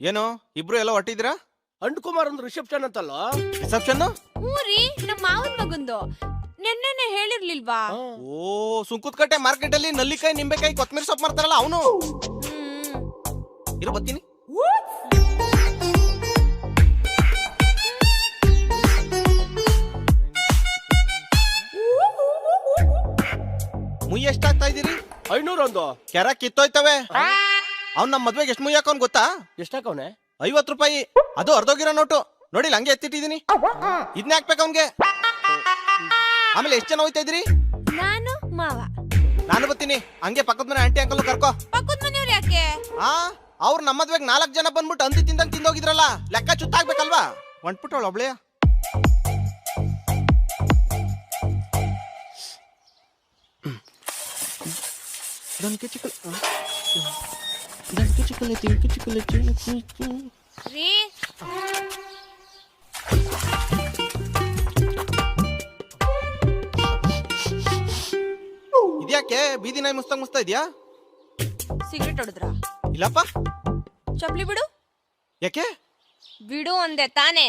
ಏನು ಇಬ್ರು ಎಲ್ಲ ಹೊಟ್ಟಿದ್ದೀರಾ? ಅಂಡ್ಕುಮಾರ್ ಒಂದು ರಿಸೆಪ್ಷನ್ ಅಂತಲ್ಲ. ರಿಸೆಪ್ಷನ್? ಊರಿ ನಮ್ಮ ಮಾವನ್ ಮಗಂದು ನೆನ್ನೆನೆ ಹೇಳಿರ್ಲಿಲ್ವಾ? ಓ, ಸುಂಕುತ್ಕಟ್ಟೆ ಮಾರ್ಕೆಟ್ ಅಲ್ಲಿ ನಲ್ಲಿಕಾಯಿ, ನಿಂಬೆಕಾಯಿ, ಕೊತ್ತಂಬರಿ ಸೊಪ್ಪು ಮಾರ್ತಾರಲ್ಲ ಅವನು. ಇರೋ ಬರ್ತೀನಿ. ಮುಯ್ಯಿ ಎಷ್ಟಾಗ್ತಾ ಇದೀರಿ? 500 ಒಂದು. ಕೆರ ಕಿತ್ತೋಯ್ತವೆ. ಅವ್ನ್ ನಮ್ ಮದ್ವೆಗೆ ಎಷ್ಟು ಮುಯ್ಯಿ ಹಾಕೋನ್ ಗೊತ್ತಾ? ಎಷ್ಟಾಕವ್ನೆ? 50 ರೂಪಾಯಿ. ಅದು ಅರ್ಧೋಗಿರೋ ನೋಟು. ನೋಡಿ ಹಂಗೆ ಎತ್ತಿಟ್ಟಿದೀನಿ. ಇದನ್ನೇ ಹಾಕ್ಬೇಕು ಅವ್ನ್ಗೆ. ಆಮೇಲೆ ಎಷ್ಟು ಜನ ಹೋಯ್ತಾ ಇದ್ರಿ? ನಾನು ಮಾವ. ನಾನು ಬರ್ತೀನಿ. ಹಂಗೆ ಪಕ್ಕದ ಮನೆ ಆಂಟಿ ಅಂಕಲ್ ಕರ್ಕೋ. ಪಕ್ಕದ ಮನೆಯವ್ರು ಯಾಕೆ? ಅವ್ರು ನಮ್ಮ ಮದ್ವೆಗೆ 4 ಜನ ಬಂದ್ಬಿಟ್ಟು ಅಂದಿ ತಿಂದಂಗ್ ತಿಂದೋಗಿದ್ರಲ್ಲ, ಲೆಕ್ಕ ಚುತ್ತಾಗ್ಬೇಕಲ್ವಾ? ಹೊಂಟ್ಬಿಟ್ಟವಳು ಒಬ್ಳೆಯ. ರೀ ಇದ್ಯಾಕೆ ಬೀದಿ ನಾಯಿ ಮುಸ್ತಾ ಇದ್ಯಾ? ಸಿಗರೇಟ್ ಹೊಡೆದ್ರ? ಇಲ್ಲಪ್ಪ. ಚಪ್ಲಿ ಬಿಡು. ಯಾಕೆ? ಬಿಡು ಅಂದೆ ತಾನೇ.